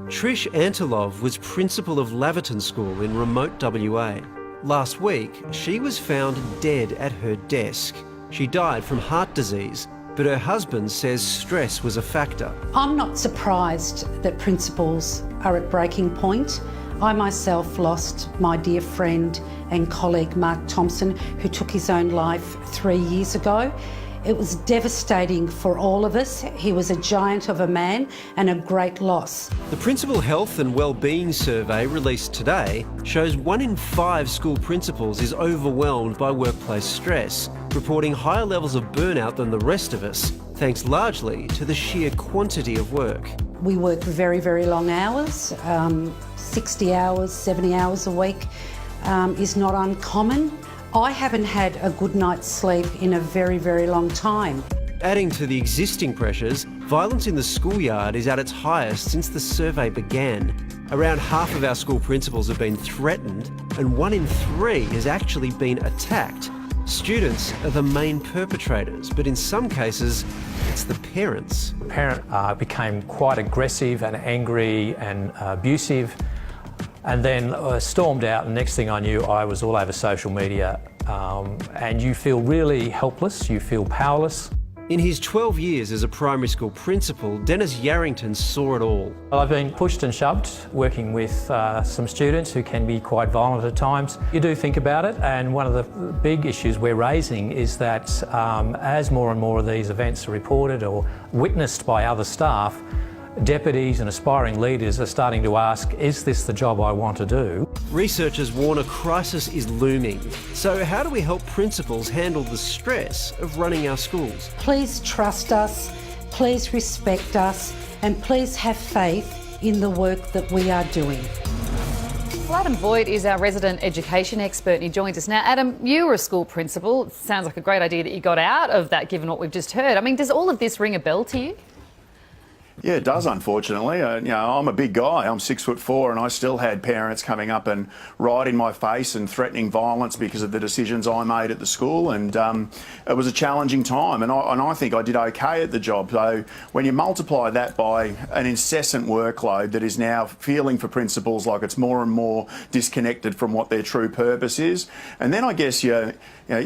Trish Antilov was principal of Laverton School in remote WA. Last week, she was found dead at her desk. She died from heart disease, but her husband says stress was a factor. I'm not surprised that principals are at breaking point. I myself lost my dear friend and colleague Mark Thompson, who took his own life 3 years ago. It was devastating for all of us. He was a giant of a man and a great loss. The Principal Health and Wellbeing Survey released today shows 1 in 5 school principals is overwhelmed by workplace stress, reporting higher levels of burnout than the rest of us, thanks largely to the sheer quantity of work. We work very, very long hours, 60 hours, 70 hours a week is not uncommon. I haven't had a good night's sleep in a very, very long time. Adding to the existing pressures, violence in the schoolyard is at its highest since the survey began. Around half of our school principals have been threatened, and 1 in 3 has actually been attacked. Students are the main perpetrators, but in some cases, it's the parents. The parent became quite aggressive and angry and abusive, and then stormed out, and next thing I knew, I was all over social media, and you feel really helpless, you feel powerless. In his 12 years as a primary school principal, Dennis Yarrington saw it all. I've been pushed and shoved, working with some students who can be quite violent at times. You do think about it, and one of the big issues we're raising is that as more and more of these events are reported or witnessed by other staff, deputies and aspiring leaders are starting to ask, is this the job I want to do? Researchers warn a crisis is looming. So how do we help principals handle the stress of running our schools? Please trust us, please respect us, and please have faith in the work that we are doing. Well, Adam Voigt is our resident education expert and he joins us now. Adam, you were a school principal. It sounds like a great idea that you got out of that given what we've just heard. I mean, does all of this ring a bell to you? Yeah, it does, unfortunately. I'm a big guy. I'm 6'4", and I still had parents coming up and right in my face and threatening violence because of the decisions I made at the school. And it was a challenging time. And I think I did okay at the job. So when you multiply that by an incessant workload that is now feeling for principals like it's more and more disconnected from what their true purpose is, and then I guess you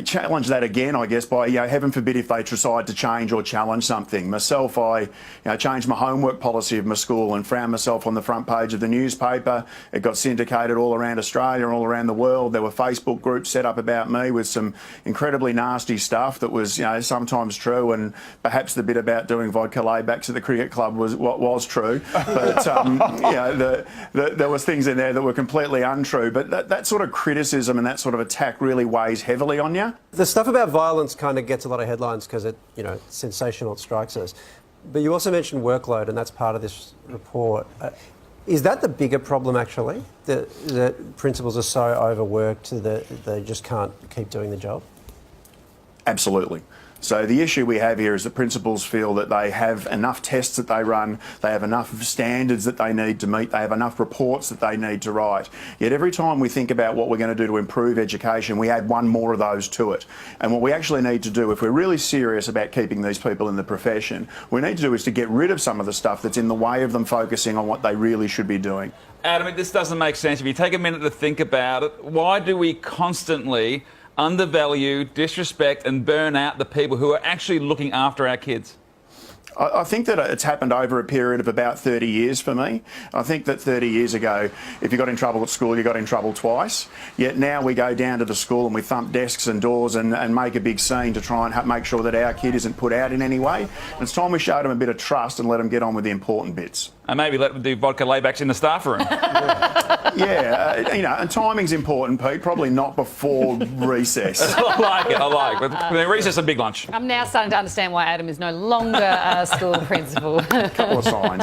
challenge that again, I guess, by heaven forbid if they decide to change or challenge something. Myself, I changed my homework policy of my school and found myself on the front page of the newspaper. It got syndicated all around Australia and all around the world. There were Facebook groups set up about me with some incredibly nasty stuff that was sometimes true, and perhaps the bit about doing vodka laybacks at the cricket club was true. But there was things in there that were completely untrue. But that sort of criticism and that sort of attack really weighs heavily on you. The stuff about violence kind of gets a lot of headlines because it's sensational, it strikes us. But you also mentioned workload, and that's part of this report. Is that the bigger problem, actually, that principals are so overworked that they just can't keep doing the job? Absolutely. So the issue we have here is that principals feel that they have enough tests that they run, they have enough standards that they need to meet, they have enough reports that they need to write. Yet every time we think about what we're going to do to improve education, we add one more of those to it. And what we actually need to do, if we're really serious about keeping these people in the profession, what we need to do is to get rid of some of the stuff that's in the way of them focusing on what they really should be doing. Adam, this doesn't make sense. If you take a minute to think about it, why do we constantly undervalue, disrespect and burn out the people who are actually looking after our kids? I think that it's happened over a period of about 30 years for me. I think that 30 years ago, if you got in trouble at school, you got in trouble twice. Yet now we go down to the school and we thump desks and doors and make a big scene to try and make sure that our kid isn't put out in any way. And it's time we showed them a bit of trust and let them get on with the important bits. And maybe let them do vodka laybacks in the staff room. And timing's important, Pete. Probably not before recess. I like it. But recess and big lunch. I'm now starting to understand why Adam is no longer a school principal. A couple of signs.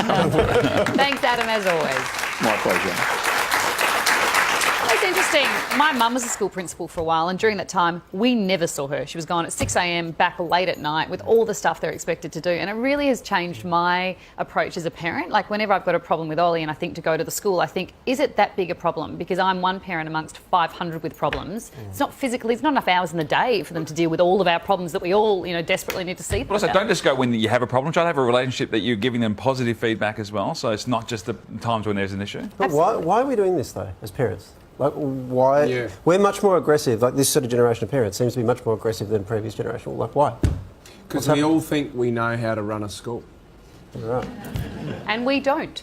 Thanks, Adam, as always. My pleasure. it's interesting. My mum was a school principal for a while, and during that time, we never saw her. She was gone at 6 a.m, back late at night with all the stuff they're expected to do. And it really has changed my approach as a parent. Like, whenever I've got a problem with Ollie and I think to go to the school, I think, is it that big a problem? Because I'm one parent amongst 500 with problems. It's not physically, it's not enough hours in the day for them to deal with all of our problems that we all, desperately need to see. But also, don't just go when you have a problem. Try to have a relationship that you're giving them positive feedback as well. So it's not just the times when there's an issue. But why are we doing this, though, as parents? Like, why? Yeah. We're much more aggressive. Like, this sort of generation of parents seems to be much more aggressive than previous generation. Like, why? Because we all think we know how to run a school. Right. And we don't.